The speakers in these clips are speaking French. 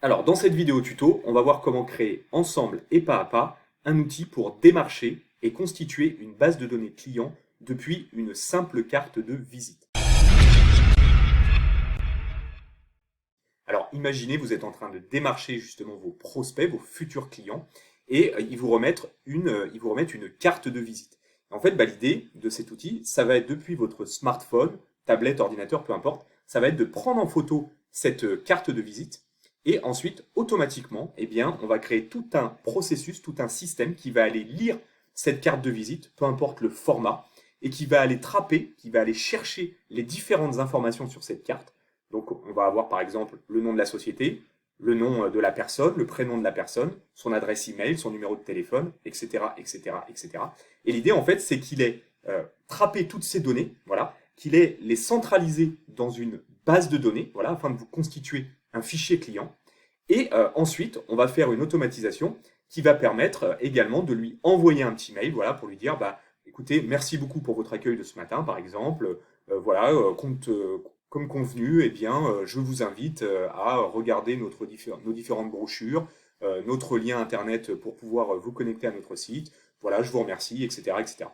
Alors, dans cette vidéo tuto, on va voir comment créer ensemble et pas à pas un outil pour démarcher et constituer une base de données client depuis une simple carte de visite. Alors, imaginez, vous êtes en train de démarcher justement vos prospects, vos futurs clients, et ils vous remettent une carte de visite. En fait, l'idée de cet outil, ça va être depuis votre smartphone, tablette, ordinateur, peu importe, ça va être de prendre en photo cette carte de visite et ensuite, automatiquement, on va créer tout un processus, tout un système qui va aller lire cette carte de visite, peu importe le format, et qui va aller trapper, qui va aller chercher les différentes informations sur cette carte. Donc, on va avoir par exemple le nom de la société, le nom de la personne, le prénom de la personne, son adresse email, son numéro de téléphone, etc., etc., etc. Et l'idée, en fait, c'est qu'il ait trappé toutes ces données, voilà, qu'il ait les centralisées dans une base de données, voilà, afin de vous constituer un fichier client. Et ensuite, on va faire une automatisation qui va permettre également de lui envoyer un petit mail, voilà, pour lui dire, écoutez, merci beaucoup pour votre accueil de ce matin, par exemple. Comme convenu, je vous invite à regarder nos différentes brochures, notre lien internet pour pouvoir vous connecter à notre site. Voilà, je vous remercie, etc., etc.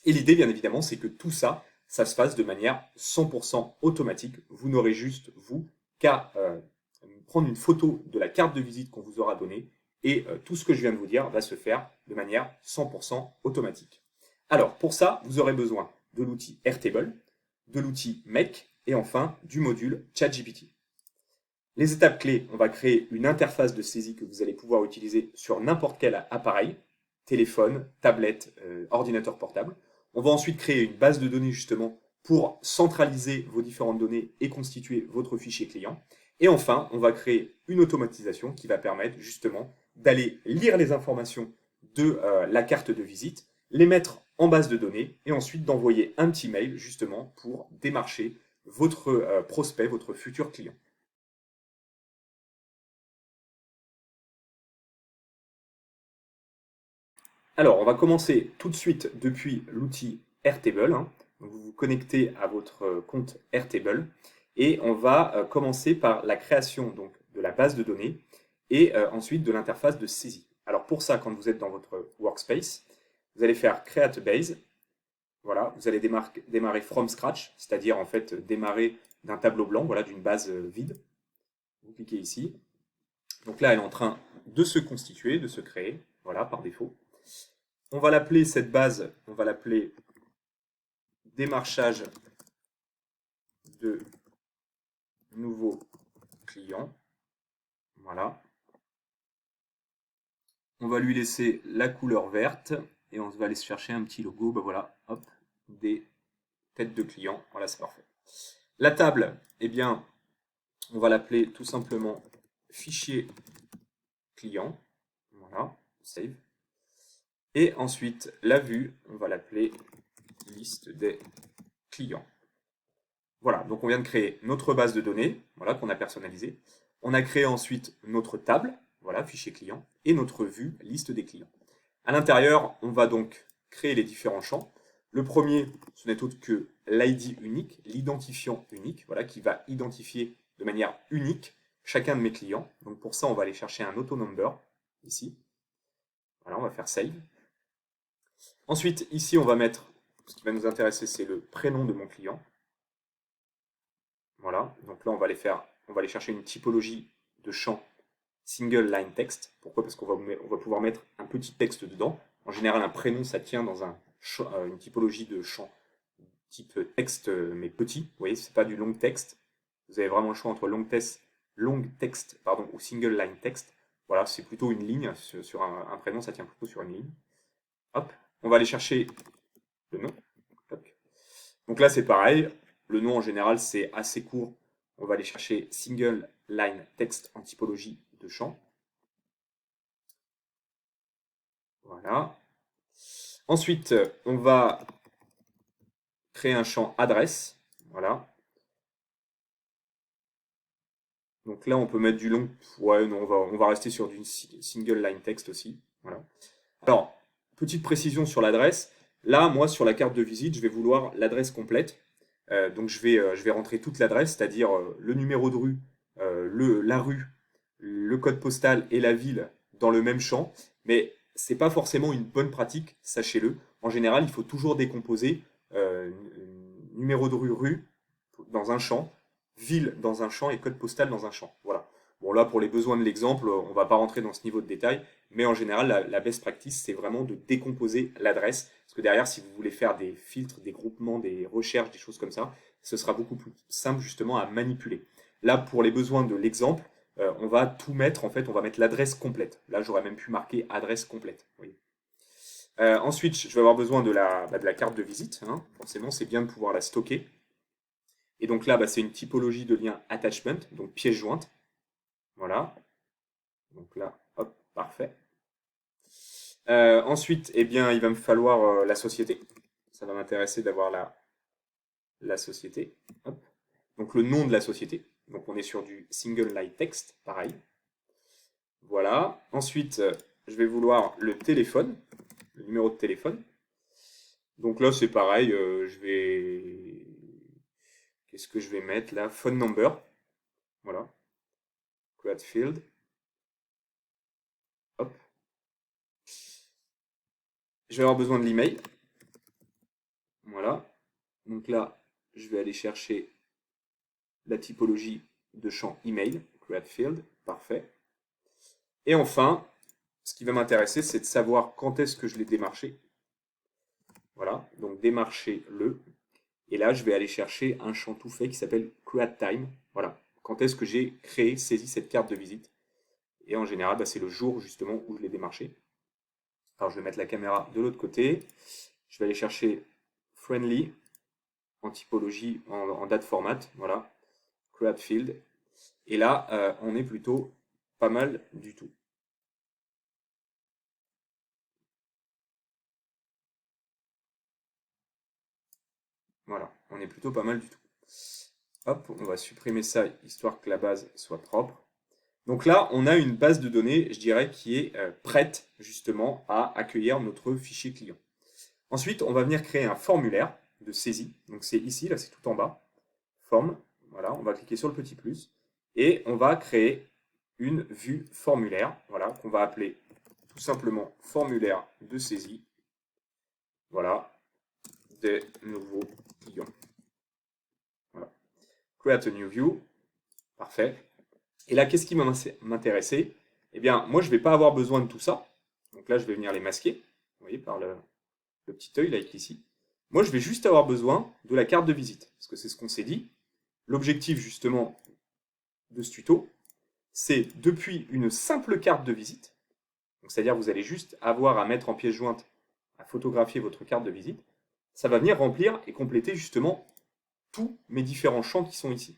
Et l'idée, bien évidemment, c'est que tout ça, ça se fasse de manière 100% automatique. Vous n'aurez juste, vous, qu'à prendre une photo de la carte de visite qu'on vous aura donnée et tout ce que je viens de vous dire va se faire de manière 100% automatique. Alors, pour ça, vous aurez besoin de l'outil Airtable, de l'outil Make et enfin du module ChatGPT. Les étapes clés, on va créer une interface de saisie que vous allez pouvoir utiliser sur n'importe quel appareil, téléphone, tablette, ordinateur portable. On va ensuite créer une base de données justement pour centraliser vos différentes données et constituer votre fichier client. Et enfin, on va créer une automatisation qui va permettre justement d'aller lire les informations de la carte de visite, les mettre en base de données et ensuite d'envoyer un petit mail justement pour démarcher votre prospect, votre futur client. Alors, on va commencer tout de suite depuis l'outil Airtable. Donc, vous vous connectez à votre compte Airtable et on va commencer par la création donc, de la base de données et ensuite de l'interface de saisie. Alors pour ça, quand vous êtes dans votre workspace, vous allez faire Create Base. Voilà, vous allez démarrer from scratch, c'est-à-dire en fait démarrer d'un tableau blanc, voilà, d'une base vide. Vous cliquez ici. Donc là, elle est en train de se constituer, de se créer, voilà, par défaut. On va l'appeler cette base, on va l'appeler démarchage de nouveaux clients. Voilà. On va lui laisser la couleur verte et on va aller se chercher un petit logo, voilà, hop, des têtes de clients. Voilà, c'est parfait. La table, on va l'appeler tout simplement fichier client. Voilà, save. Et ensuite, la vue, on va l'appeler liste des clients. Voilà, donc on vient de créer notre base de données, voilà, qu'on a personnalisée. On a créé ensuite notre table, voilà, fichier client, et notre vue, liste des clients. À l'intérieur, on va donc créer les différents champs. Le premier, ce n'est autre que l'ID unique, l'identifiant unique, voilà, qui va identifier de manière unique chacun de mes clients. Donc pour ça, on va aller chercher un auto-number, ici. Voilà, on va faire save. Ensuite, ici, on va mettre, ce qui va nous intéresser, c'est le prénom de mon client. Voilà, donc là, on va aller chercher une typologie de champ single line text. Pourquoi? Parce qu'on va pouvoir mettre un petit texte dedans. En général, un prénom, ça tient dans une typologie de champ type texte, mais petit. Vous voyez, c'est pas du long text. Vous avez vraiment le choix entre long text ou single line text. Voilà, c'est plutôt une ligne. Sur un prénom, ça tient plutôt sur une ligne. Hop, on va aller chercher le nom. Donc là, c'est pareil. Le nom, en général, c'est assez court. On va aller chercher single line text en typologie de champ. Voilà. Ensuite, on va créer un champ adresse. Voilà. Donc là, on peut mettre du long. Ouais, non, on va rester sur du single line text aussi. Voilà. Alors, petite précision sur l'adresse. Là, moi, sur la carte de visite, je vais vouloir l'adresse complète. Donc, je vais rentrer toute l'adresse, c'est-à-dire le numéro de rue, la rue, le code postal et la ville dans le même champ, mais c'est pas forcément une bonne pratique, sachez-le. En général, il faut toujours décomposer numéro de rue dans un champ, ville dans un champ et code postal dans un champ. Voilà. Bon, là, pour les besoins de l'exemple, on ne va pas rentrer dans ce niveau de détail, mais en général, la best practice, c'est vraiment de décomposer l'adresse. Parce que derrière, si vous voulez faire des filtres, des groupements, des recherches, des choses comme ça, ce sera beaucoup plus simple justement à manipuler. Là, pour les besoins de l'exemple, on va tout mettre, en fait, on va mettre l'adresse complète. Là, j'aurais même pu marquer adresse complète. Oui. Ensuite, je vais avoir besoin de la carte de visite. Hein. Forcément, c'est bien de pouvoir la stocker. Et donc là, c'est une typologie de lien attachment, donc pièce jointe. Voilà. Donc là, hop, parfait. Ensuite, eh bien, il va me falloir la société. Ça va m'intéresser d'avoir la société. Hop. Donc le nom de la société. Donc on est sur du single line text, pareil. Voilà. Ensuite, je vais vouloir le téléphone, le numéro de téléphone. Donc là, c'est pareil, je vais... Qu'est-ce que je vais mettre là? Phone number. Voilà. Create field. Hop. Je vais avoir besoin de l'email. Voilà. Donc là, je vais aller chercher la typologie de champ email. Create field. Parfait. Et enfin, ce qui va m'intéresser, c'est de savoir quand est-ce que je l'ai démarché. Voilà. Donc démarcher le. Et là, je vais aller chercher un champ tout fait qui s'appelle Create Time. Voilà. Quand est-ce que j'ai créé, saisi cette carte de visite. Et en général, c'est le jour justement où je l'ai démarché. Alors, je vais mettre la caméra de l'autre côté. Je vais aller chercher Friendly en typologie, en date format. Voilà. Create Field. Et là, on est plutôt pas mal du tout. Voilà, on est plutôt pas mal du tout. Hop, on va supprimer ça, histoire que la base soit propre. Donc là, on a une base de données, je dirais, qui est prête justement à accueillir notre fichier client. Ensuite, on va venir créer un formulaire de saisie. Donc c'est ici, là c'est tout en bas. Forme, voilà, on va cliquer sur le petit plus. Et on va créer une vue formulaire, voilà, qu'on va appeler tout simplement formulaire de saisie. Voilà, des nouveaux clients. Voilà. Create a new view. Parfait. Et là, qu'est-ce qui va m'intéresser? Eh bien, moi, je ne vais pas avoir besoin de tout ça. Donc là, je vais venir les masquer. Vous voyez, par le petit œil là, ici. Moi, je vais juste avoir besoin de la carte de visite. Parce que c'est ce qu'on s'est dit. L'objectif, justement, de ce tuto, c'est depuis une simple carte de visite. C'est-à-dire, vous allez juste avoir à mettre en pièce jointe, à photographier votre carte de visite. Ça va venir remplir et compléter, justement, tous mes différents champs qui sont ici.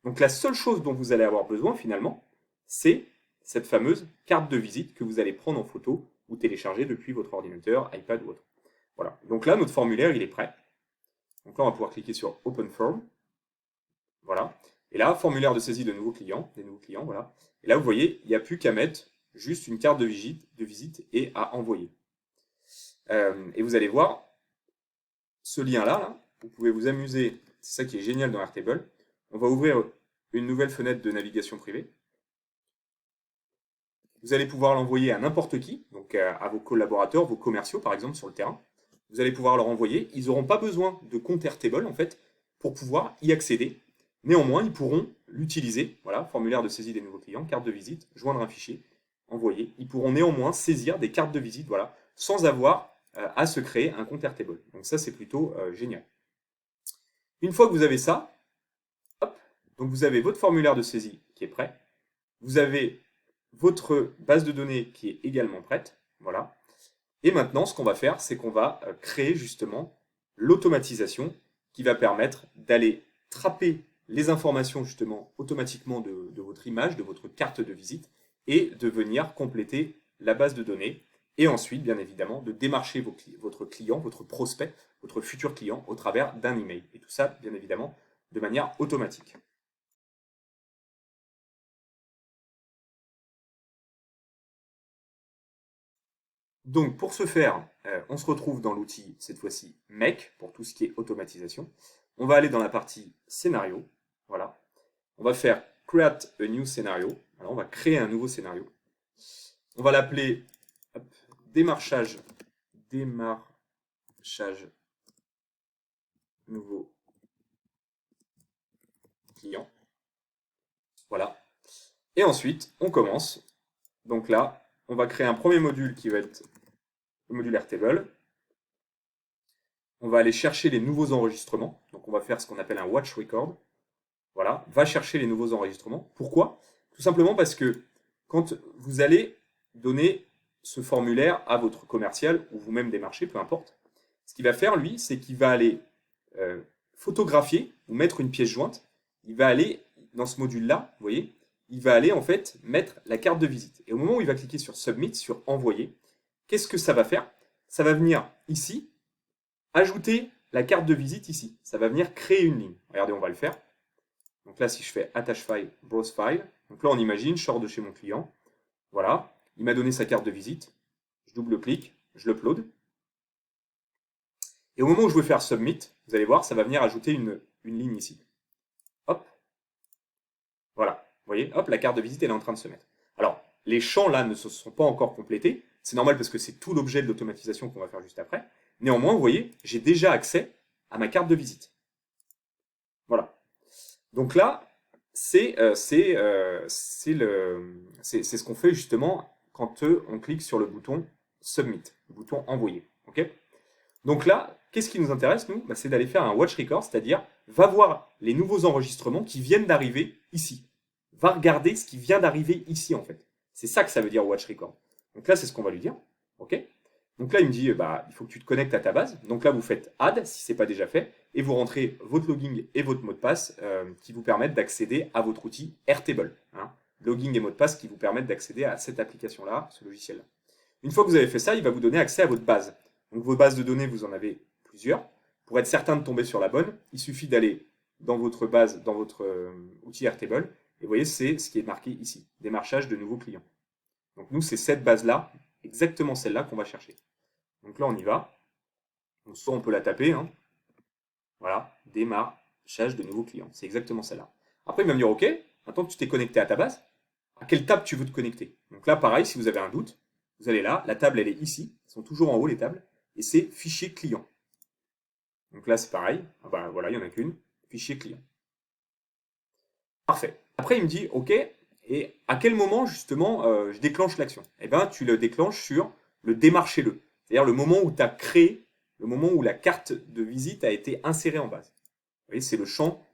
Donc la seule chose dont vous allez avoir besoin finalement, c'est cette fameuse carte de visite que vous allez prendre en photo ou télécharger depuis votre ordinateur, iPad ou autre. Voilà. Donc là, notre formulaire, il est prêt. Donc là, on va pouvoir cliquer sur Open Form. Voilà. Et là, formulaire de saisie de nouveaux clients, des nouveaux clients, voilà. Et là, vous voyez, il n'y a plus qu'à mettre juste une carte de visite et à envoyer. Et vous allez voir, ce lien-là, là, vous pouvez vous amuser, c'est ça qui est génial dans Airtable. On va ouvrir une nouvelle fenêtre de navigation privée. Vous allez pouvoir l'envoyer à n'importe qui, donc à vos collaborateurs, vos commerciaux par exemple sur le terrain. Vous allez pouvoir leur envoyer. Ils n'auront pas besoin de compte Airtable en fait pour pouvoir y accéder. Néanmoins, ils pourront l'utiliser. Voilà, formulaire de saisie des nouveaux clients, carte de visite, joindre un fichier, envoyer. Ils pourront néanmoins saisir des cartes de visite, voilà, sans avoir à se créer un compte Airtable. Donc ça, c'est plutôt génial. Une fois que vous avez ça, hop, donc vous avez votre formulaire de saisie qui est prêt. Vous avez votre base de données qui est également prête. Voilà. Et maintenant, ce qu'on va faire, c'est qu'on va créer justement l'automatisation qui va permettre d'aller trapper les informations justement automatiquement de votre image, de votre carte de visite, et de venir compléter la base de données. Et ensuite, bien évidemment, de démarcher votre client, votre prospect, votre futur client au travers d'un email. Et tout ça, bien évidemment, de manière automatique. Donc pour ce faire, on se retrouve dans l'outil, cette fois-ci, Make, pour tout ce qui est automatisation. On va aller dans la partie scénario, voilà. On va faire Create a new scenario, Alors, on va créer un nouveau scénario. On va l'appeler démarchage nouveau client. Voilà. Et ensuite, on commence. Donc là, on va créer un premier module qui va être le module Airtable. On va aller chercher les nouveaux enregistrements. Donc on va faire ce qu'on appelle un watch record. Voilà, va chercher les nouveaux enregistrements. Pourquoi? Tout simplement parce que quand vous allez donner ce formulaire à votre commercial ou vous-même démarcher, peu importe, ce qu'il va faire, lui, c'est qu'il va aller photographier ou mettre une pièce jointe. Il va aller, dans ce module-là, vous voyez, il va aller en fait mettre la carte de visite. Et au moment où il va cliquer sur Submit, sur Envoyer, qu'est-ce que ça va faire? Ça va venir ici, ajouter la carte de visite ici. Ça va venir créer une ligne. Regardez, on va le faire. Donc là, si je fais Attach File, Browse File, donc là, on imagine, je sors de chez mon client. Voilà, il m'a donné sa carte de visite. Je double-clique, je l'upload. Et au moment où je veux faire Submit, vous allez voir, ça va venir ajouter une ligne ici. Hop. Voilà. Vous voyez, hop, la carte de visite, elle est en train de se mettre. Alors, les champs là ne se sont pas encore complétés. C'est normal parce que c'est tout l'objet de l'automatisation qu'on va faire juste après. Néanmoins, vous voyez, j'ai déjà accès à ma carte de visite. Voilà. Donc là, c'est ce qu'on fait justement quand on clique sur le bouton Submit, le bouton Envoyer. Okay, donc là, qu'est-ce qui nous intéresse, nous? C'est d'aller faire un watch record, c'est-à-dire va voir les nouveaux enregistrements qui viennent d'arriver ici. Va regarder ce qui vient d'arriver ici, en fait. C'est ça que ça veut dire watch record. Donc là, c'est ce qu'on va lui dire. Ok, donc là, il me dit, il faut que tu te connectes à ta base. Donc là, vous faites add, si ce n'est pas déjà fait, et vous rentrez votre login et votre mot de passe qui vous permettent d'accéder à votre outil Airtable. Hein. Login et mot de passe qui vous permettent d'accéder à cette application-là, ce logiciel-là. Une fois que vous avez fait ça, il va vous donner accès à votre base. Donc vos bases de données, vous en avez plusieurs. Pour être certain de tomber sur la bonne, il suffit d'aller dans votre base, dans votre outil Airtable, et vous voyez, c'est ce qui est marqué ici, démarchage de nouveaux clients. Donc nous, c'est cette base-là, exactement celle-là qu'on va chercher. Donc là, on y va. Donc soit on peut la taper, hein. Voilà, démarchage de nouveaux clients. C'est exactement celle-là. Après, il va me dire, OK, maintenant que tu t'es connecté à ta base, à quelle table tu veux te connecter? Donc là, pareil, si vous avez un doute, vous allez là, la table, elle est ici. Elles sont toujours en haut, les tables. Et c'est fichier client. Donc là, c'est pareil. Voilà, il n'y en a qu'une. Fichier client. Parfait. Après, il me dit, OK, et à quel moment, justement, je déclenche l'action? Eh bien, tu le déclenches sur le démarchez-le. C'est-à-dire le moment où tu as créé, le moment où la carte de visite a été insérée en base. Vous voyez, c'est le champ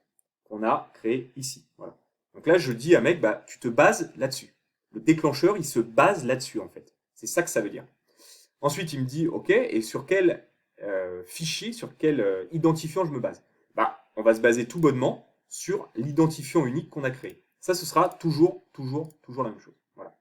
qu'on a créé ici. Voilà. Donc là, je dis à mec, tu te bases là-dessus. Le déclencheur, il se base là-dessus, en fait. C'est ça que ça veut dire. Ensuite, il me dit, OK, et sur quel fichier, sur quel identifiant je me base? On va se baser tout bonnement sur l'identifiant unique qu'on a créé. Ça, ce sera toujours la même chose. Voilà.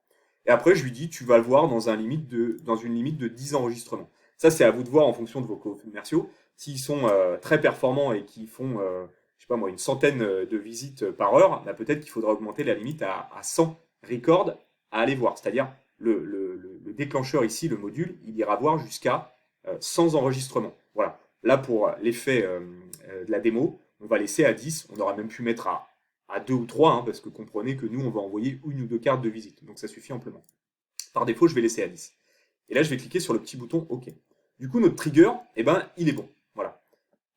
Et après, je lui dis, tu vas le voir dans une limite de 10 enregistrements. Ça, c'est à vous de voir en fonction de vos commerciaux. S'ils sont très performants et qui font, je sais pas moi, une centaine de visites par heure, peut-être qu'il faudra augmenter la limite à 100 records à aller voir. C'est-à-dire, le déclencheur ici, le module, il ira voir jusqu'à 100 enregistrements. Voilà. Là, pour l'effet de la démo, on va laisser à 10. On aurait même pu mettre à 2 ou 3, hein, parce que comprenez que nous, on va envoyer une ou deux cartes de visite. Donc ça suffit amplement. Par défaut, je vais laisser à 10. Et là, je vais cliquer sur le petit bouton OK. Du coup, notre trigger, il est bon. Voilà.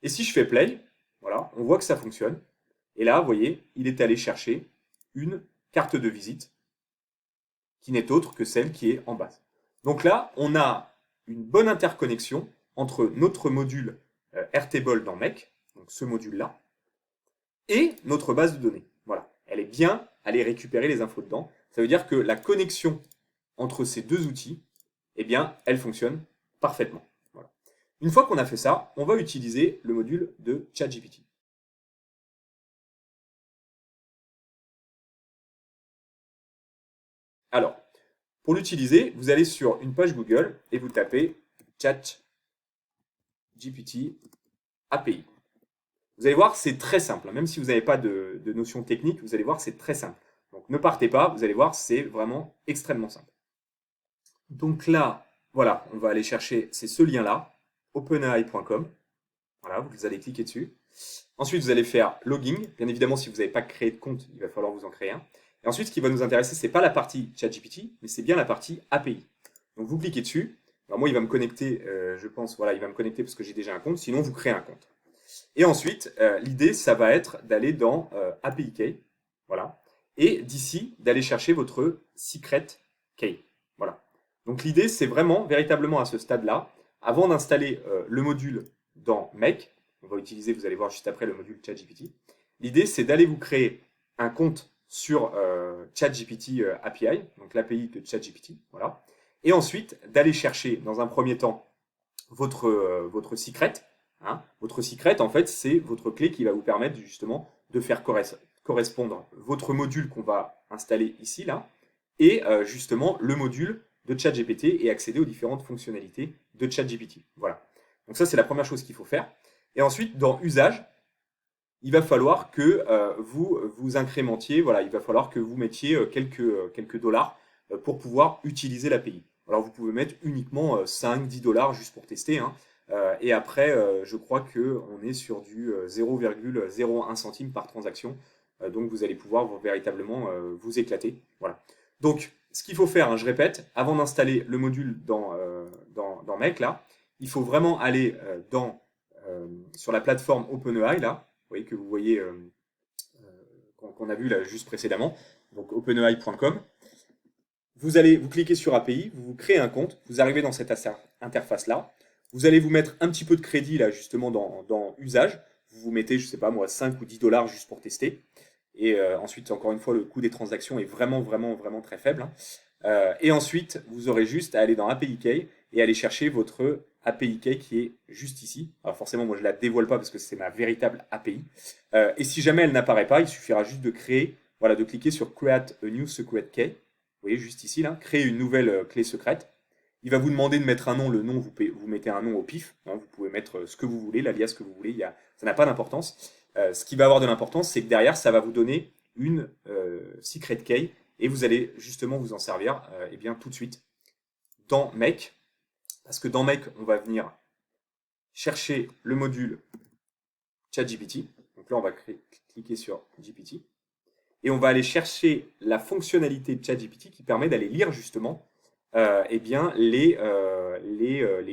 Et si je fais play, voilà, on voit que ça fonctionne. Et là, vous voyez, il est allé chercher une carte de visite qui n'est autre que celle qui est en base. Donc là, on a une bonne interconnexion entre notre module Airtable dans Mec, donc ce module-là, et notre base de données. Voilà, elle est bien allée récupérer les infos dedans. Ça veut dire que la connexion entre ces deux outils, elle fonctionne parfaitement. Voilà. Une fois qu'on a fait ça, on va utiliser le module de ChatGPT. Alors, pour l'utiliser, vous allez sur une page Google et vous tapez ChatGPT API. Vous allez voir, c'est très simple. Même si vous n'avez pas de notion technique, vous allez voir, c'est très simple. Donc ne partez pas, vous allez voir, c'est vraiment extrêmement simple. Donc là, voilà, on va aller chercher, c'est ce lien-là, openai.com. Voilà, vous allez cliquer dessus. Ensuite, vous allez faire login. Bien évidemment, si vous n'avez pas créé de compte, il va falloir vous en créer un. Et ensuite, ce qui va nous intéresser, c'est pas la partie ChatGPT, mais c'est bien la partie API. Donc vous cliquez dessus. Alors moi, il va me connecter, je pense, voilà, il va me connecter parce que j'ai déjà un compte. Sinon, vous créez un compte. Et ensuite, l'idée, ça va être d'aller dans API Key, voilà, et d'ici, d'aller chercher votre secret key. Voilà. Donc l'idée, c'est vraiment, véritablement à ce stade-là, avant d'installer le module dans Make, on va utiliser, vous allez voir juste après, le module ChatGPT, l'idée, c'est d'aller vous créer un compte sur ChatGPT API, donc l'API de ChatGPT, voilà, et ensuite d'aller chercher, dans un premier temps, votre secret. Hein. Votre secret, en fait, c'est votre clé qui va vous permettre justement de faire correspondre votre module qu'on va installer ici, là, et justement le module de ChatGPT et accéder aux différentes fonctionnalités de ChatGPT. Voilà. Donc ça, c'est la première chose qu'il faut faire. Et ensuite, dans usage, il va falloir que vous incrémentiez, voilà, il va falloir que vous mettiez quelques dollars pour pouvoir utiliser l'API. Alors vous pouvez mettre uniquement 5-10 dollars juste pour tester. Hein. Et après, je crois qu'on est sur du 0,01 centime par transaction. Donc vous allez pouvoir véritablement vous éclater. Voilà. Donc ce qu'il faut faire, hein, je répète, avant d'installer le module dans Make, là, il faut vraiment aller sur la plateforme OpenAI, là, que vous voyez, qu'on a vu là juste précédemment, donc openai.com. Vous cliquez sur API, vous créez un compte, vous arrivez dans cette interface-là, vous allez vous mettre un petit peu de crédit là justement dans usage, vous mettez, je sais pas moi, 5 ou 10 dollars juste pour tester, et ensuite, encore une fois, le coût des transactions est vraiment, vraiment, vraiment très faible. Hein. Et ensuite, vous aurez juste à aller dans API Key et aller chercher votre API Key qui est juste ici. Alors forcément, moi je ne la dévoile pas parce que c'est ma véritable API. Et si jamais elle n'apparaît pas, il suffira juste de créer, voilà, de cliquer sur Create a New Secret Key. Vous voyez juste ici, là, créer une nouvelle clé secrète. Il va vous demander de mettre un nom. Le nom, vous mettez un nom au pif. Hein, vous pouvez mettre ce que vous voulez, l'alias que vous voulez. Ça n'a pas d'importance. Ce qui va avoir de l'importance, c'est que derrière, ça va vous donner une secret key et vous allez justement vous en servir eh bien, tout de suite dans Make. Parce que dans Make, on va venir chercher le module ChatGPT. Donc là, on va cliquer sur GPT. Et on va aller chercher la fonctionnalité de ChatGPT qui permet d'aller lire justement eh bien, les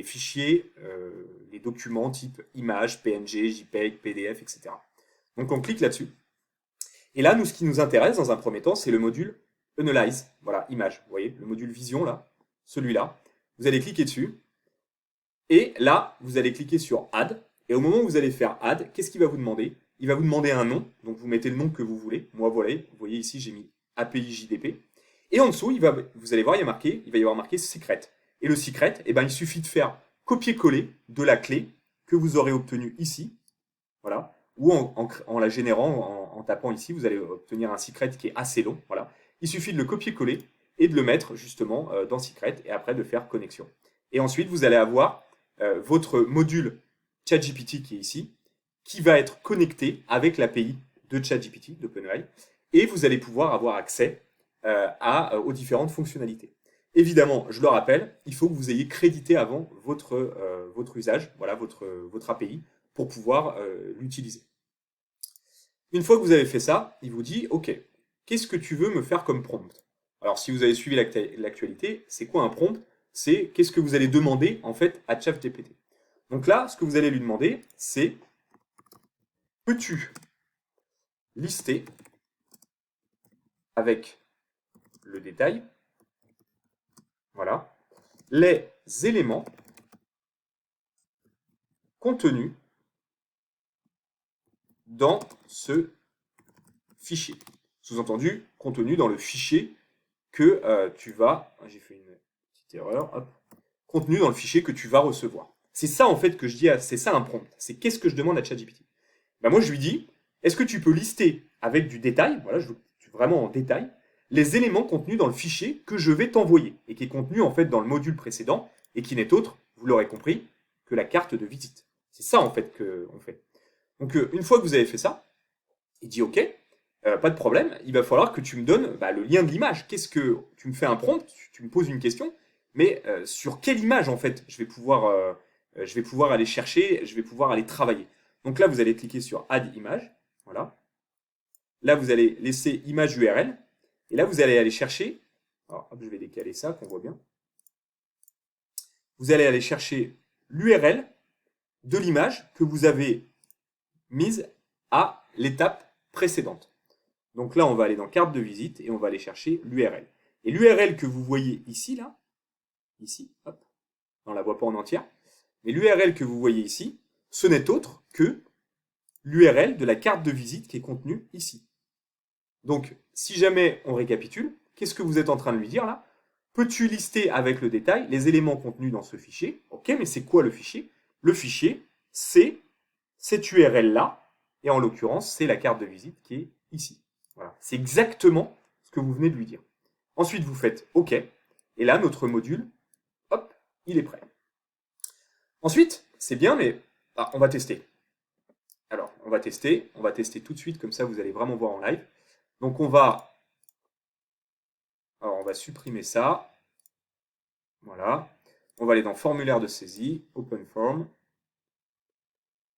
fichiers, les documents type images, PNG, JPEG, PDF, etc. Donc on clique là-dessus. Et là, ce qui nous intéresse dans un premier temps, c'est le module Analyze. Voilà, image. Vous voyez, le module vision là, celui-là. Vous allez cliquer dessus. Et là, vous allez cliquer sur Add. Et au moment où vous allez faire Add, qu'est-ce qu'il va vous demander? Il va vous demander un nom. Donc vous mettez le nom que vous voulez. Moi, voilà, vous voyez ici, j'ai mis API JDP. Et en dessous, vous allez voir, il va y avoir marqué Secret. Et le secret, eh ben, il suffit de faire copier-coller de la clé que vous aurez obtenue ici. Voilà. Ou en la générant, en tapant ici, vous allez obtenir un secret qui est assez long. Voilà. Il suffit de le copier-coller et de le mettre justement dans secret et après de faire connexion. Et ensuite, vous allez avoir votre module ChatGPT qui est ici, qui va être connecté avec l'API de ChatGPT, d'OpenAI, et vous allez pouvoir avoir accès aux différentes fonctionnalités. Évidemment, je le rappelle, il faut que vous ayez crédité avant votre usage, voilà, votre API, pour pouvoir l'utiliser. Une fois que vous avez fait ça, il vous dit, OK, qu'est-ce que tu veux me faire comme prompt? Alors, si vous avez suivi l'actualité, c'est quoi un prompt? C'est qu'est-ce que vous allez demander en fait à ChatGPT. Donc là, ce que vous allez lui demander, c'est peux-tu lister avec le détail, voilà, les éléments contenus dans ce fichier. Sous-entendu, contenu dans le fichier que tu vas... J'ai fait une petite erreur. Hop. Contenu dans le fichier que tu vas recevoir. C'est ça en fait que je dis, c'est ça un prompt. C'est qu'est-ce que je demande à ChatGPT. Ben moi je lui dis, est-ce que tu peux lister avec du détail, voilà, je veux vraiment en détail, les éléments contenus dans le fichier que je vais t'envoyer et qui est contenu en fait dans le module précédent et qui n'est autre, vous l'aurez compris, que la carte de visite. C'est ça en fait qu'on fait. Donc une fois que vous avez fait ça, il dit OK, pas de problème, il va falloir que tu me donnes le lien de l'image. Qu'est-ce que tu me fais un prompt, tu me poses une question, mais sur quelle image en fait je vais pouvoir aller chercher, je vais pouvoir aller travailler. Donc là, vous allez cliquer sur Add Image, voilà. Là, vous allez laisser image URL. Et là, vous allez aller chercher, alors hop, je vais décaler ça, qu'on voit bien. Vous allez aller chercher l'URL de l'image que vous avez mise à l'étape précédente. Donc là, on va aller dans carte de visite et on va aller chercher l'URL. Et l'URL que vous voyez ici, là, ici, hop, on ne la voit pas en entière, mais l'URL que vous voyez ici, ce n'est autre que l'URL de la carte de visite qui est contenue ici. Donc, si jamais on récapitule, qu'est-ce que vous êtes en train de lui dire là? Peux-tu lister avec le détail les éléments contenus dans ce fichier? Ok, mais c'est quoi le fichier? Le fichier, c'est cette URL-là, et en l'occurrence, c'est la carte de visite qui est ici. Voilà, c'est exactement ce que vous venez de lui dire. Ensuite, vous faites OK, et là, notre module, hop, il est prêt. Ensuite, c'est bien, mais on va tester. Alors, on va tester tout de suite, comme ça vous allez vraiment voir en live. Donc on va supprimer ça. Voilà. On va aller dans formulaire de saisie, open form.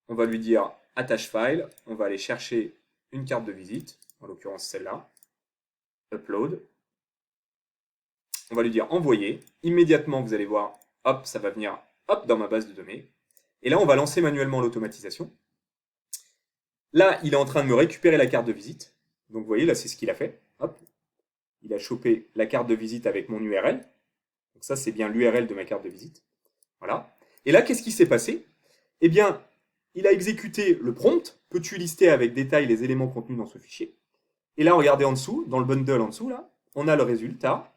On va lui dire attache file. On va aller chercher une carte de visite, en l'occurrence celle-là. Upload. On va lui dire envoyer. Immédiatement, vous allez voir, hop, ça va venir hop, dans ma base de données. Et là, on va lancer manuellement l'automatisation. Là, il est en train de me récupérer la carte de visite. Donc vous voyez, là, c'est ce qu'il a fait. Hop. Il a chopé la carte de visite avec mon URL. Donc ça, c'est bien l'URL de ma carte de visite. Voilà. Et là, qu'est-ce qui s'est passé? Eh bien, il a exécuté le prompt. Peux-tu lister avec détail les éléments contenus dans ce fichier? Et là, regardez en dessous, dans le bundle en dessous, là, on a le résultat.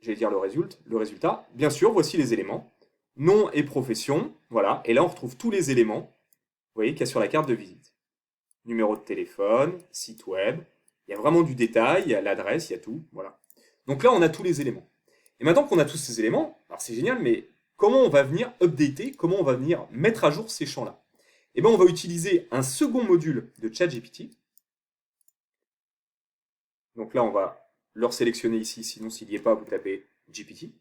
J'allais dire le résultat. Bien sûr, voici les éléments. Nom et profession. Voilà. Et là, on retrouve tous les éléments, vous voyez, qu'il y a sur la carte de visite. Numéro de téléphone, site web. Il y a vraiment du détail, il y a l'adresse, il y a tout. Voilà. Donc là, on a tous les éléments. Et maintenant qu'on a tous ces éléments, alors c'est génial, mais comment on va venir updater, comment on va venir mettre à jour ces champs-là? Eh bien, on va utiliser un second module de ChatGPT. Donc là, on va le sélectionner ici, sinon s'il n'y est pas, vous tapez GPT.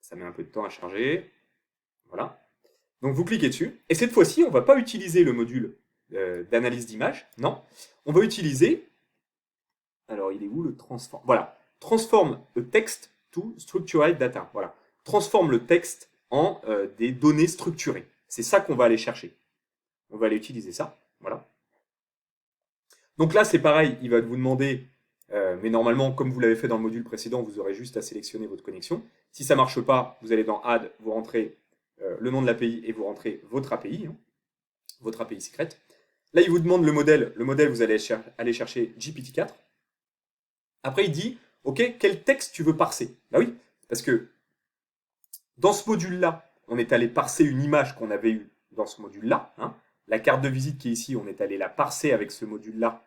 Ça met un peu de temps à charger. Voilà. Donc vous cliquez dessus, et cette fois-ci, on ne va pas utiliser le module d'analyse d'image, non. On va utiliser, alors il est où le transform? Voilà, transform a text to structured data. Voilà, transforme le texte en des données structurées. C'est ça qu'on va aller chercher. On va aller utiliser ça, voilà. Donc là, c'est pareil, il va vous demander, mais normalement, comme vous l'avez fait dans le module précédent, vous aurez juste à sélectionner votre connexion. Si ça ne marche pas, vous allez dans Add, vous rentrez le nom de l'API et vous rentrez votre API, votre API secrète. Là, il vous demande le modèle. Le modèle, vous allez aller chercher GPT-4. Après, il dit, OK, quel texte tu veux parser? Bah oui, parce que dans ce module-là, on est allé parser une image qu'on avait eue dans ce module-là. La carte de visite qui est ici, on est allé la parser avec ce module-là.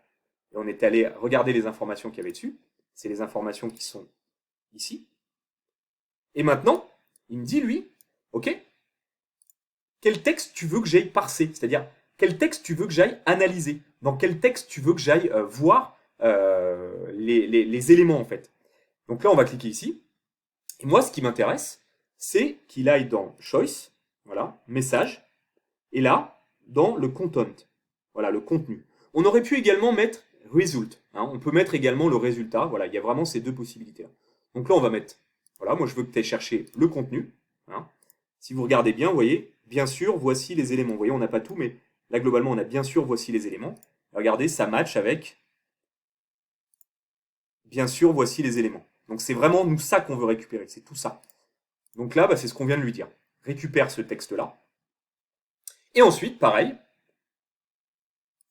Et on est allé regarder les informations qu'il y avait dessus. C'est les informations qui sont ici. Et maintenant, il me dit, lui, OK, quel texte tu veux que j'aille parser? C'est-à-dire, quel texte tu veux que j'aille analyser? Dans quel texte tu veux que j'aille voir les éléments, en fait? Donc là, on va cliquer ici. Et moi, ce qui m'intéresse, c'est qu'il aille dans Choice, voilà, Message, et là, dans le Content, voilà, le contenu. On aurait pu également mettre Result. On peut mettre également le résultat. Voilà, il y a vraiment ces deux possibilités-là. Donc là, on va mettre, voilà, moi je veux que tu ailles chercher le contenu. Si vous regardez bien, vous voyez, bien sûr, voici les éléments. Vous voyez, on n'a pas tout, mais là, globalement, on a bien sûr, voici les éléments. Regardez, ça match avec, bien sûr, voici les éléments. Donc c'est vraiment nous ça qu'on veut récupérer, c'est tout ça. Donc là, c'est ce qu'on vient de lui dire. Récupère ce texte-là. Et ensuite, pareil,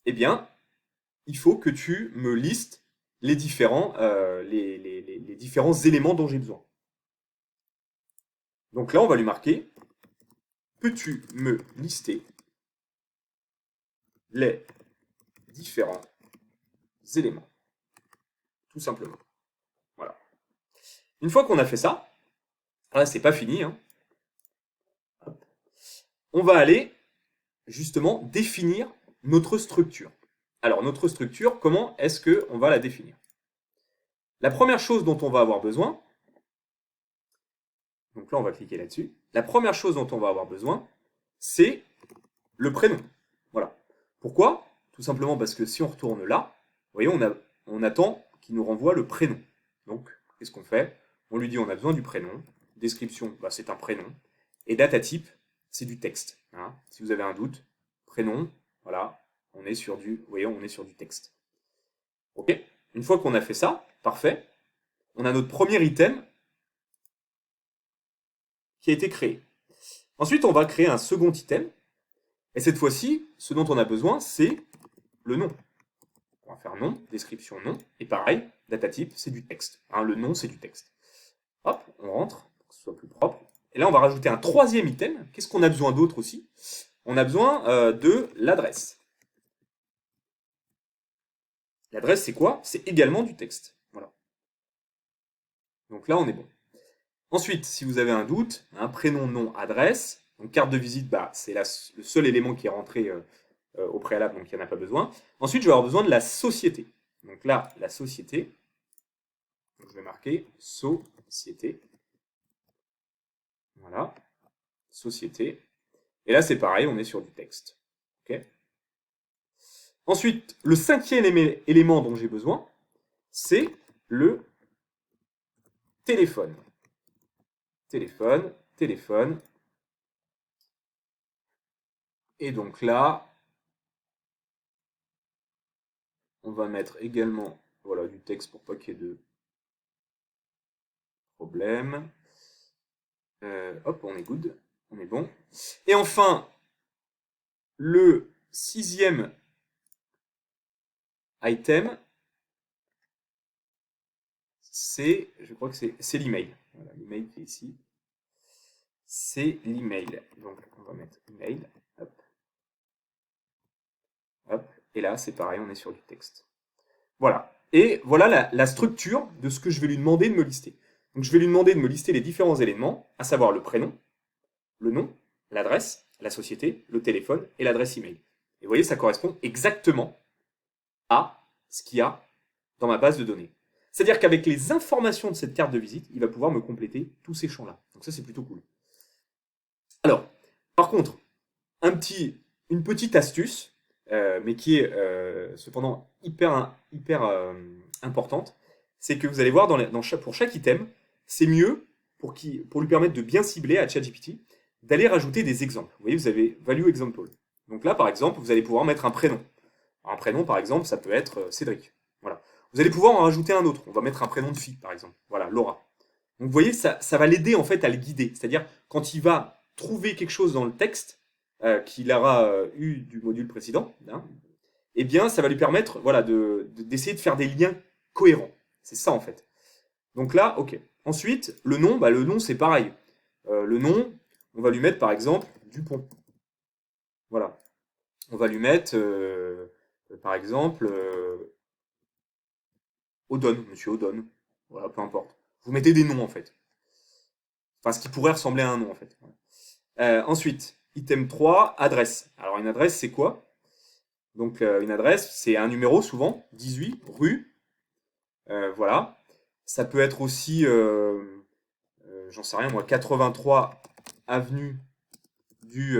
eh bien, il faut que tu me listes les différents, les différents éléments dont j'ai besoin. Donc là, on va lui marquer, peux-tu me lister les différents éléments? Tout simplement. Voilà. Une fois qu'on a fait ça, là, c'est pas fini, on va aller justement définir notre structure. Alors, notre structure, comment est-ce qu'on va la définir? La première chose dont on va avoir besoin, donc là, on va cliquer là-dessus. La première chose dont on va avoir besoin, c'est le prénom. Voilà. Pourquoi? Tout simplement parce que si on retourne là, vous voyez, on attend qu'il nous renvoie le prénom. Donc, qu'est-ce qu'on fait? On lui dit on a besoin du prénom. Description, bah, c'est un prénom. Et data type, c'est du texte. Hein. Si vous avez un doute, prénom, voilà, on est sur du, vous voyez, on est sur du texte. Ok? Une fois qu'on a fait ça, parfait. On a notre premier item qui a été créé. Ensuite, on va créer un second item. Et cette fois-ci, ce dont on a besoin, c'est le nom. On va faire nom, description nom. Et pareil, data type, c'est du texte. Hein, le nom, c'est du texte. Hop, on rentre, pour que ce soit plus propre. Et là, on va rajouter un troisième item. Qu'est-ce qu'on a besoin d'autre aussi? On a besoin de l'adresse. L'adresse, c'est quoi? C'est également du texte. Voilà. Donc là, on est bon. Ensuite, si vous avez un doute, un prénom, nom, adresse. Donc carte de visite, bah, c'est le seul élément qui est rentré au préalable, donc il n'y en a pas besoin. Ensuite, je vais avoir besoin de la société. Donc là, la société. Donc je vais marquer société. Voilà. Société. Et là, c'est pareil, on est sur du texte. Ok. Ensuite, le cinquième élément dont j'ai besoin, c'est le téléphone. Téléphone, téléphone. Et donc là, on va mettre également voilà, du texte pour pas qu'il y ait de problème. Hop, on est good, on est bon. Et enfin, le sixième item, c'est, je crois que c'est l'email. Voilà, l'email qui est ici. C'est l'email. Donc, on va mettre email. Hop. Hop. Et là, c'est pareil, on est sur du texte. Voilà. Et voilà la structure de ce que je vais lui demander de me lister. Donc, je vais lui demander de me lister les différents éléments, à savoir le prénom, le nom, l'adresse, la société, le téléphone et l'adresse email. Et vous voyez, ça correspond exactement à ce qu'il y a dans ma base de données. C'est-à-dire qu'avec les informations de cette carte de visite, il va pouvoir me compléter tous ces champs-là. Donc ça, c'est plutôt cool. Alors, par contre, une petite astuce, mais qui est cependant hyper importante, c'est que vous allez voir pour chaque item, c'est mieux pour lui permettre de bien cibler à ChatGPT, d'aller rajouter des exemples. Vous voyez, vous avez value example. Donc là, par exemple, vous allez pouvoir mettre un prénom. Alors, un prénom, par exemple, ça peut être Cédric. Voilà. Vous allez pouvoir en rajouter un autre. On va mettre un prénom de fille, par exemple. Voilà, Laura. Donc vous voyez, ça va l'aider en fait à le guider. C'est-à-dire, quand il va trouver quelque chose dans le texte qu'il aura eu du module précédent, hein, eh bien, ça va lui permettre voilà, d'essayer de faire des liens cohérents. C'est ça en fait. Donc là, ok. Ensuite, le nom c'est pareil. Le nom, on va lui mettre par exemple Dupont. Voilà. On va lui mettre par exemple Odon, monsieur Odon. Voilà, peu importe. Vous mettez des noms en fait. Enfin, ce qui pourrait ressembler à un nom en fait. Ensuite, item 3, adresse. Alors une adresse c'est quoi? Donc une adresse c'est un numéro souvent, 18, rue. Voilà. Ça peut être aussi, j'en sais rien moi, 83 avenue du,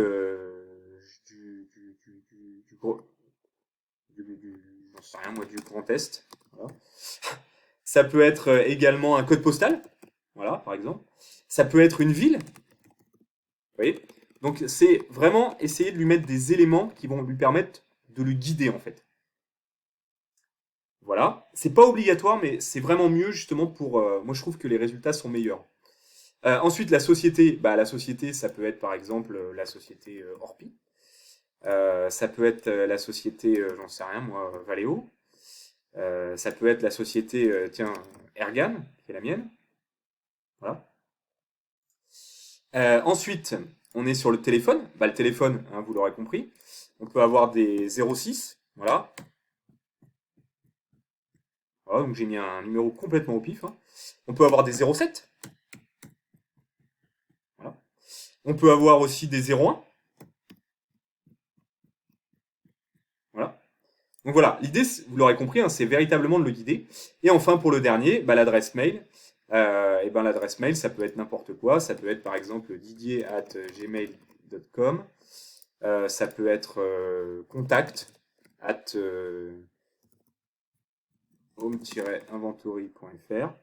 j'en sais rien moi, du Grand Est. Voilà. Ça peut être également un code postal, voilà, par exemple. Ça peut être une ville, vous voyez. Donc c'est vraiment essayer de lui mettre des éléments qui vont lui permettre de le guider en fait. Voilà, c'est pas obligatoire, mais c'est vraiment mieux justement pour. Moi, je trouve que les résultats sont meilleurs. Ensuite, la société, ça peut être par exemple la société Orpi. Ça peut être la société, j'en sais rien moi, Valeo. Ça peut être la société, tiens, Ergan, qui est la mienne. Voilà. Ensuite, on est sur le téléphone. Bah, le téléphone, hein, vous l'aurez compris. On peut avoir des 06, voilà. Voilà, donc j'ai mis un numéro complètement au pif. Hein. On peut avoir des 07. Voilà. On peut avoir aussi des 01. Voilà. Donc voilà, l'idée, vous l'aurez compris, hein, c'est véritablement de le guider. Et enfin, pour le dernier, bah, l'adresse mail. Et ben, l'adresse mail, ça peut être n'importe quoi. Ça peut être par exemple didier@gmail.com. Ça peut être contact. at home-inventory.fr.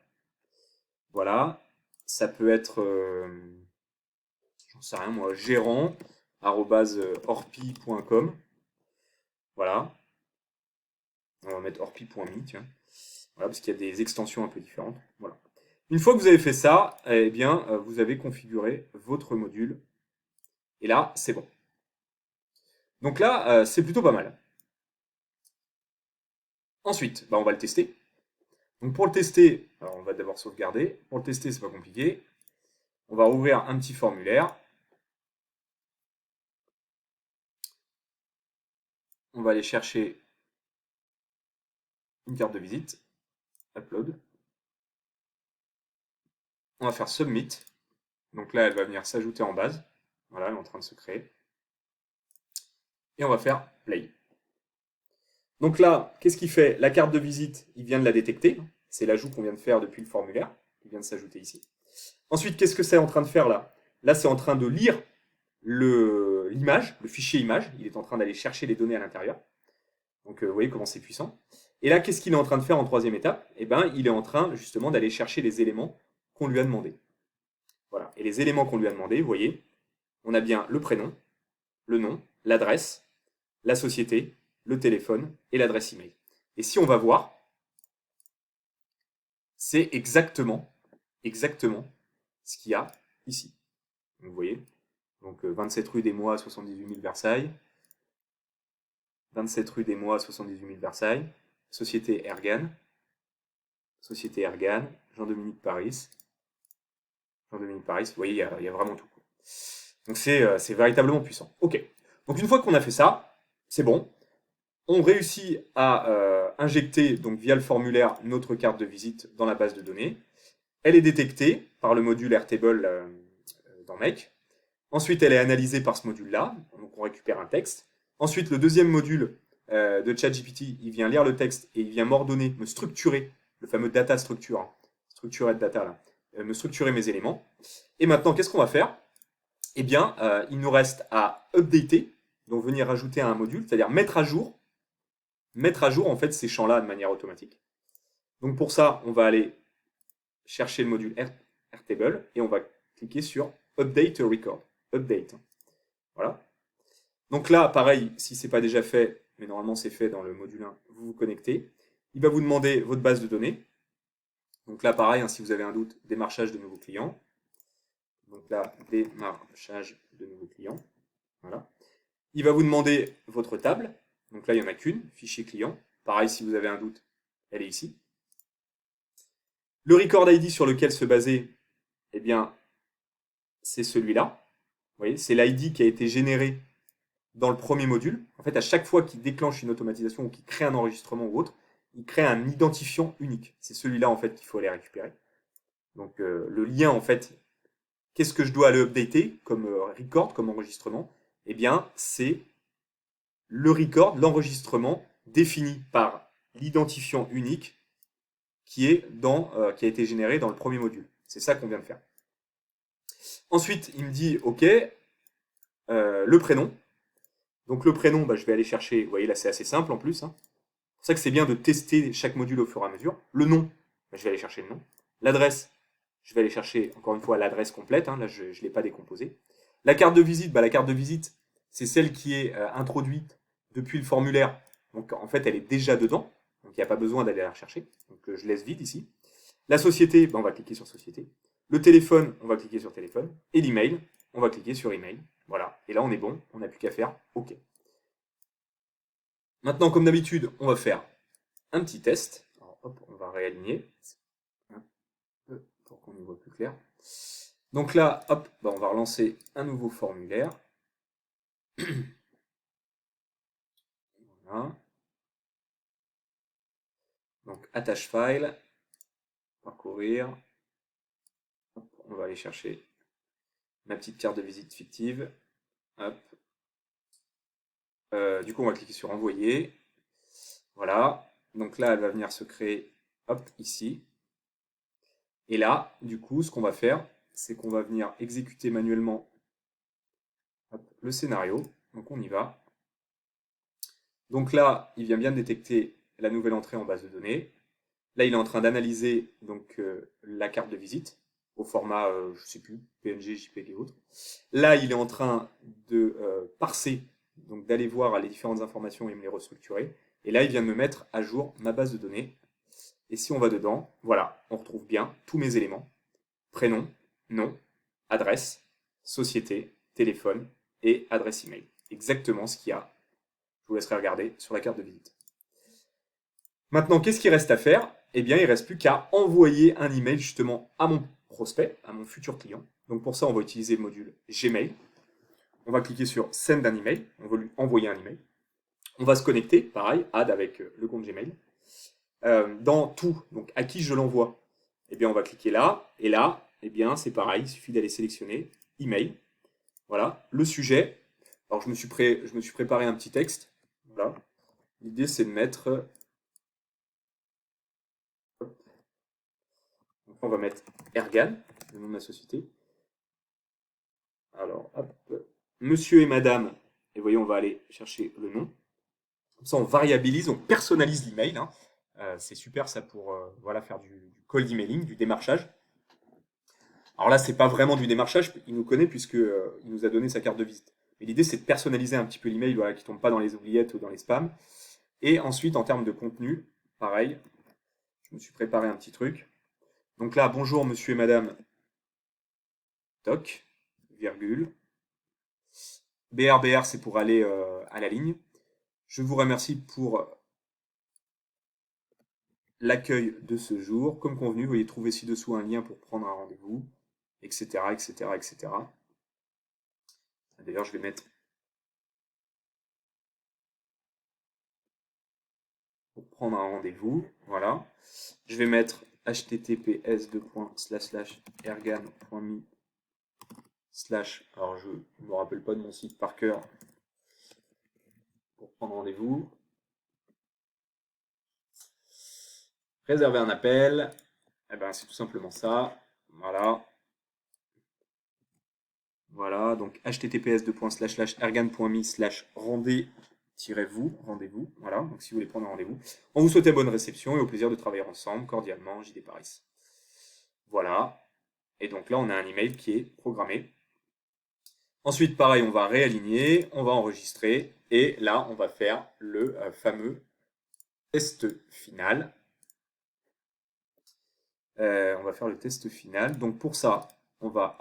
Voilà, ça peut être, j'en sais rien moi, gérant@orpi.com. Voilà, on va mettre orpi.me, tiens. Voilà, parce qu'il y a des extensions un peu différentes. Voilà. Une fois que vous avez fait ça, eh bien, vous avez configuré votre module. Et là, c'est bon. Donc là, c'est plutôt pas mal. Ensuite, bah, on va le tester. Donc pour le tester, alors on va d'abord sauvegarder. Pour le tester, c'est pas compliqué. On va ouvrir un petit formulaire. On va aller chercher une carte de visite. Upload. On va faire Submit. Donc là, elle va venir s'ajouter en base. Voilà, elle est en train de se créer. Et on va faire Play. Donc là, qu'est-ce qu'il fait? La carte de visite, il vient de la détecter. C'est l'ajout qu'on vient de faire depuis le formulaire. Il vient de s'ajouter ici. Ensuite, qu'est-ce que c'est en train de faire là? Là, c'est en train de lire l'image, le fichier image. Il est en train d'aller chercher les données à l'intérieur. Donc, vous voyez comment c'est puissant. Et là, qu'est-ce qu'il est en train de faire en troisième étape? Eh bien, il est en train justement d'aller chercher les éléments qu'on lui a demandé. Voilà. Et les éléments qu'on lui a demandé, vous voyez, on a bien le prénom, le nom, l'adresse, la société, le téléphone et l'adresse email. Et si on va voir, c'est exactement ce qu'il y a ici. Donc, vous voyez, donc 27 rue des Mois, 78 000 Versailles. 27 rue des Mois, 78 000 Versailles. Société Ergan. Société Ergan. Jean-Dominique Paris. Jean-Dominique Paris. Vous voyez, il y a vraiment tout. Donc c'est véritablement puissant. Ok. Donc une fois qu'on a fait ça, c'est bon. On réussit à injecter donc via le formulaire notre carte de visite dans la base de données. Elle est détectée par le module Airtable dans Make. Ensuite, elle est analysée par ce module-là. Donc on récupère un texte. Ensuite, le deuxième module de ChatGPT, il vient lire le texte et il vient m'ordonner, me structurer, le fameux data structure, hein, structurer data là, me structurer mes éléments. Et maintenant, qu'est-ce qu'on va faire? Eh bien, il nous reste à updater, donc venir ajouter à un module, c'est-à-dire mettre à jour en fait ces champs-là de manière automatique. Donc pour ça, on va aller chercher le module Airtable et on va cliquer sur Update Record. Update. Voilà. Donc là, pareil, si ce n'est pas déjà fait, mais normalement c'est fait dans le module 1, vous vous connectez. Il va vous demander votre base de données. Donc là, pareil, hein, si vous avez un doute, démarchage de nouveaux clients. Donc là, démarchage de nouveaux clients. Voilà. Il va vous demander votre table. Donc là, il n'y en a qu'une, fichier client. Pareil, si vous avez un doute, elle est ici. Le record ID sur lequel se baser, eh bien, c'est celui-là. Vous voyez, c'est l'ID qui a été généré dans le premier module. En fait, à chaque fois qu'il déclenche une automatisation ou qu'il crée un enregistrement ou autre, il crée un identifiant unique. C'est celui-là, en fait, qu'il faut aller récupérer. Donc, le lien, en fait, qu'est-ce que je dois aller updater comme record, comme enregistrement? Eh bien, c'est le record, l'enregistrement défini par l'identifiant unique qui a été généré dans le premier module. C'est ça qu'on vient de faire. Ensuite, il me dit, OK, le prénom. Donc le prénom, bah, je vais aller chercher, vous voyez là c'est assez simple en plus. Hein. C'est pour ça que c'est bien de tester chaque module au fur et à mesure. Le nom, bah, je vais aller chercher le nom. L'adresse, je vais aller chercher encore une fois l'adresse complète. Hein. Là, je ne l'ai pas décomposée. La carte de visite, bah, la carte de visite, c'est celle qui est introduite depuis le formulaire. Donc en fait, elle est déjà dedans. Donc il n'y a pas besoin d'aller la rechercher. Donc je laisse vide ici. La société, bah, on va cliquer sur société. Le téléphone, on va cliquer sur téléphone. Et l'email, on va cliquer sur email. Voilà. Et là, on est bon. On n'a plus qu'à faire OK. Maintenant, comme d'habitude, on va faire un petit test. Alors, hop, on va réaligner pour qu'on y voit plus clair. Donc là, hop, bah, on va relancer un nouveau formulaire. Voilà. Donc, attache file, parcourir. Hop, on va aller chercher ma petite carte de visite fictive. Hop. Du coup, on va cliquer sur envoyer. Voilà. Donc là, elle va venir se créer, hop, ici. Et là, du coup, ce qu'on va faire, c'est qu'on va venir exécuter manuellement le scénario. Donc on y va. Donc là, il vient bien de détecter la nouvelle entrée en base de données. Là, il est en train d'analyser donc la carte de visite au format, je ne sais plus, PNG, JPG et autres. Là, il est en train de parser, donc d'aller voir les différentes informations et me les restructurer. Et là, il vient de me mettre à jour ma base de données. Et si on va dedans, voilà, on retrouve bien tous mes éléments. Prénom, nom, adresse, société, téléphone et adresse email. Exactement ce qu'il y a. Je vous laisserai regarder sur la carte de visite. Maintenant, qu'est-ce qu'il reste à faire? Eh bien, il ne reste plus qu'à envoyer un email justement à mon prospect, à mon futur client. Donc pour ça, on va utiliser le module Gmail. On va cliquer sur Send un email. On va lui envoyer un email. On va se connecter, pareil, add avec le compte Gmail. Dans tout, donc à qui je l'envoie? Eh bien, on va cliquer là. Et là, eh bien, c'est pareil. Il suffit d'aller sélectionner email. Voilà. Le sujet. Alors, je me suis préparé un petit texte. Voilà. L'idée, c'est de mettre. Donc, on va mettre Ergan, le nom de la société. Alors, hop. Monsieur et madame. Et voyez, on va aller chercher le nom. Comme ça, on variabilise, on personnalise l'email. Hein. C'est super ça pour voilà, faire du cold emailing, du démarchage. Alors là, c'est pas vraiment du démarchage, il nous connaît puisque il nous a donné sa carte de visite. Mais l'idée, c'est de personnaliser un petit peu l'email, voilà, qui tombe pas dans les oubliettes ou dans les spams. Et ensuite, en termes de contenu, pareil, je me suis préparé un petit truc. Donc là, bonjour monsieur et madame, toc, virgule. BRBR, c'est pour aller à la ligne. Je vous remercie pour l'accueil de ce jour. Comme convenu, vous voyez trouver ci-dessous un lien pour prendre un rendez-vous, etc., etc., etc. D'ailleurs, je vais mettre pour prendre un rendez-vous. Voilà. Je vais mettre https://ergan.me/ alors je ne me rappelle pas de mon site par cœur pour prendre rendez-vous. Réserver un appel. Eh ben, c'est tout simplement ça. Voilà. Voilà, donc https://ergan.me/rendez-vous. Voilà, donc si vous voulez prendre un rendez-vous. On vous souhaite bonne réception et au plaisir de travailler ensemble, cordialement, JD Paris. Voilà. Et donc là, on a un email qui est programmé. Ensuite, pareil, on va réaligner, on va enregistrer, et là, on va faire le fameux test final. On va faire le test final. Donc pour ça, on va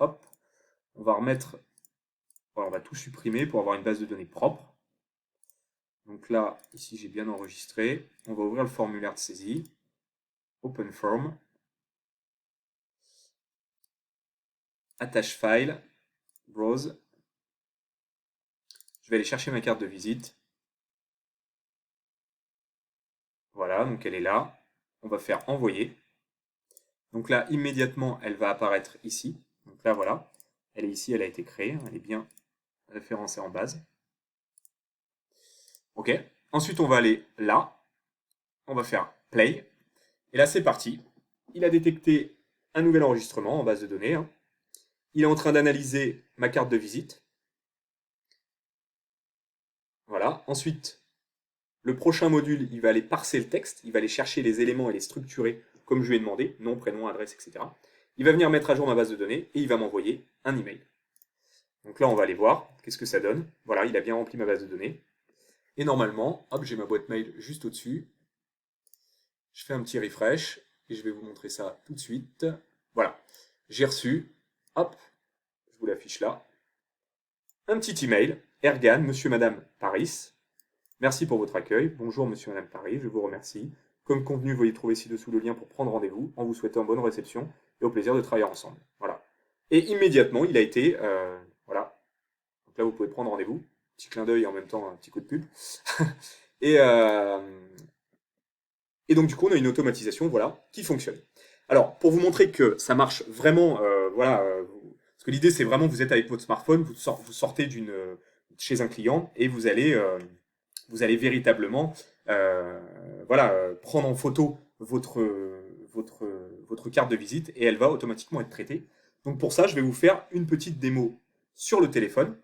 remettre, voilà, on va tout supprimer pour avoir une base de données propre. Donc là, ici, j'ai bien enregistré. On va ouvrir le formulaire de saisie. Open Form. Attache file. Browse. Je vais aller chercher ma carte de visite. Voilà, donc elle est là. On va faire envoyer. Donc là, immédiatement, elle va apparaître ici. Donc là, voilà. Elle est ici, elle a été créée. Elle est bien référencée en base. OK. Ensuite, on va aller là. On va faire play. Et là, c'est parti. Il a détecté un nouvel enregistrement en base de données. Hein. Il est en train d'analyser ma carte de visite. Voilà. Ensuite, le prochain module, il va aller parser le texte. Il va aller chercher les éléments et les structurer comme je lui ai demandé. Nom, prénom, adresse, etc. Il va venir mettre à jour ma base de données et il va m'envoyer un email. Donc là, on va aller voir qu'est-ce que ça donne. Voilà, il a bien rempli ma base de données. Et normalement, hop, j'ai ma boîte mail juste au-dessus. Je fais un petit refresh et je vais vous montrer ça tout de suite. Voilà, j'ai reçu, hop, je vous l'affiche là, un petit email, Ergan, monsieur, madame Paris. Merci pour votre accueil. Bonjour, monsieur, madame Paris, je vous remercie. Comme convenu, veuillez trouver ci-dessous le lien pour prendre rendez-vous, en vous souhaitant bonne réception et au plaisir de travailler ensemble. Voilà. Et immédiatement, il a été, voilà. Donc là, vous pouvez prendre rendez-vous. Petit clin d'œil et en même temps un petit coup de pub. et, et donc, du coup, on a une automatisation, voilà, qui fonctionne. Alors, pour vous montrer que ça marche vraiment, voilà, parce que l'idée, c'est vraiment, vous êtes avec votre smartphone, vous sortez chez un client et vous allez véritablement, voilà, prendre en photo votre carte de visite et elle va automatiquement être traitée. Donc, pour ça, je vais vous faire une petite démo sur le téléphone.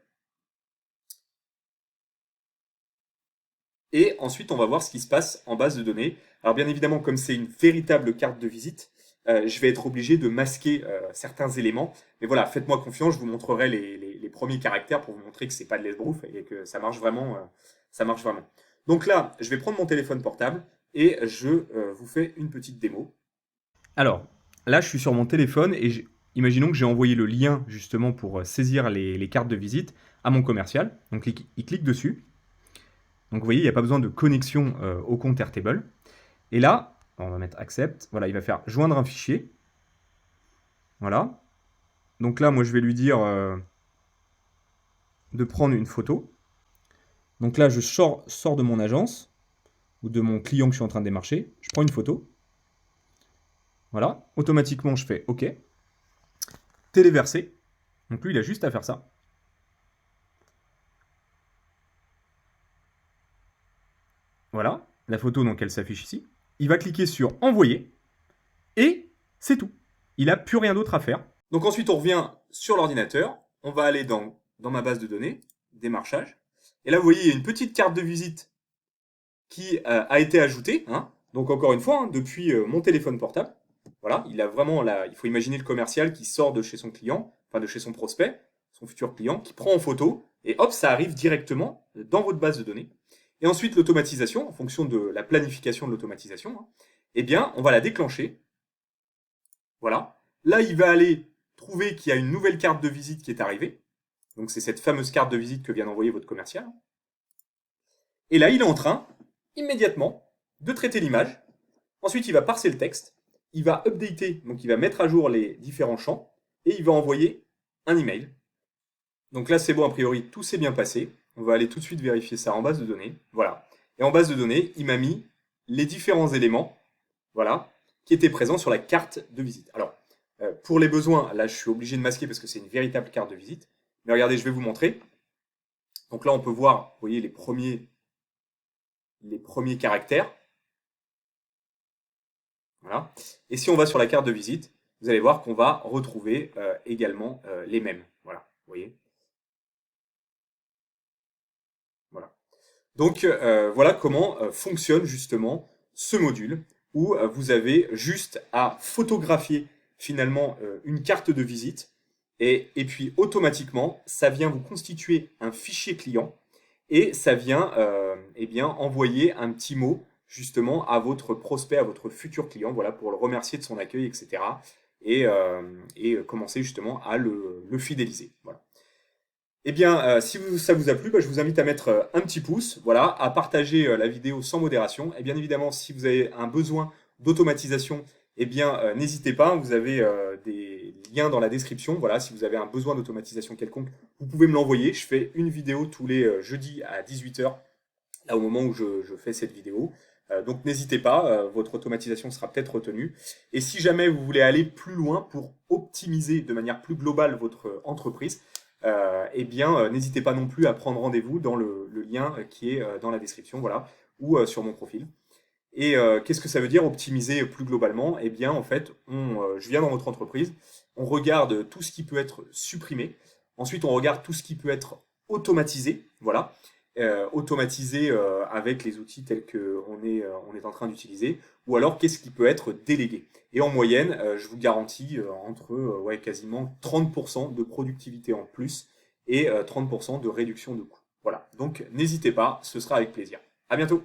Et ensuite, on va voir ce qui se passe en base de données. Alors bien évidemment, comme c'est une véritable carte de visite, je vais être obligé de masquer certains éléments. Mais voilà, faites-moi confiance, je vous montrerai les premiers caractères pour vous montrer que c'est pas de l'esbrouf et que ça marche vraiment. Ça marche vraiment. Donc là, je vais prendre mon téléphone portable et je vous fais une petite démo. Alors, là, je suis sur mon téléphone et imaginons que j'ai envoyé le lien justement pour saisir les cartes de visite à mon commercial. Donc, il clique dessus. Donc, vous voyez, il n'y a pas besoin de connexion au compte Airtable. Et là, on va mettre Accept. Voilà, il va faire joindre un fichier. Voilà. Donc là, moi, je vais lui dire de prendre une photo. Donc là, je sors de mon agence ou de mon client que je suis en train de démarcher. Je prends une photo. Voilà. Automatiquement, je fais OK. Téléverser. Donc lui, il a juste à faire ça. Voilà. La photo, donc, elle s'affiche ici. Il va cliquer sur Envoyer. Et c'est tout. Il n'a plus rien d'autre à faire. Donc ensuite, on revient sur l'ordinateur. On va aller dans ma base de données, démarchage. Et là, vous voyez, il y a une petite carte de visite qui a été ajoutée. Hein. Donc encore une fois, hein, depuis mon téléphone portable. Voilà, il a vraiment il faut imaginer le commercial qui sort de chez son client, enfin de chez son prospect, son futur client, qui prend en photo, et hop, ça arrive directement dans votre base de données. Et ensuite, l'automatisation, en fonction de la planification de l'automatisation, hein, eh bien, on va la déclencher. Voilà. Là, il va aller trouver qu'il y a une nouvelle carte de visite qui est arrivée. Donc, c'est cette fameuse carte de visite que vient d'envoyer votre commercial. Et là, il est en train, immédiatement, de traiter l'image. Ensuite, il va parser le texte. Il va updater, donc il va mettre à jour les différents champs. Et il va envoyer un email. Donc là, c'est bon, a priori, tout s'est bien passé. On va aller tout de suite vérifier ça en base de données. Voilà. Et en base de données, il m'a mis les différents éléments, voilà, qui étaient présents sur la carte de visite. Alors, pour les besoins, là, je suis obligé de masquer parce que c'est une véritable carte de visite. Mais regardez, je vais vous montrer. Donc là, on peut voir, vous voyez, les premiers caractères. Voilà. Et si on va sur la carte de visite, vous allez voir qu'on va retrouver également les mêmes. Voilà, vous voyez. Voilà. Donc voilà comment fonctionne justement ce module où vous avez juste à photographier finalement une carte de visite et puis automatiquement ça vient vous constituer un fichier client et ça vient eh bien, envoyer un petit mot justement à votre prospect, à votre futur client, voilà, pour le remercier de son accueil, etc. Et commencer justement à le fidéliser. Voilà. Eh bien, si ça vous a plu, je vous invite à mettre un petit pouce, voilà, à partager la vidéo sans modération. Et bien évidemment, si vous avez un besoin d'automatisation, eh bien, n'hésitez pas, vous avez des liens dans la description. Voilà, si vous avez un besoin d'automatisation quelconque, vous pouvez me l'envoyer. Je fais une vidéo tous les jeudis à 18h, là au moment où je fais cette vidéo. Donc n'hésitez pas, votre automatisation sera peut-être retenue. Et si jamais vous voulez aller plus loin pour optimiser de manière plus globale votre entreprise, eh bien, n'hésitez pas non plus à prendre rendez-vous dans le lien qui est dans la description, voilà, ou sur mon profil. Et qu'est-ce que ça veut dire optimiser plus globalement? Eh bien, en fait, je viens dans votre entreprise, on regarde tout ce qui peut être supprimé, ensuite on regarde tout ce qui peut être automatisé, voilà, automatisé avec les outils tels on est en train d'utiliser, ou alors qu'est-ce qui peut être délégué. Et en moyenne, je vous garantis entre ouais, quasiment 30% de productivité en plus et 30% de réduction de coûts. Voilà, donc n'hésitez pas, ce sera avec plaisir. À bientôt!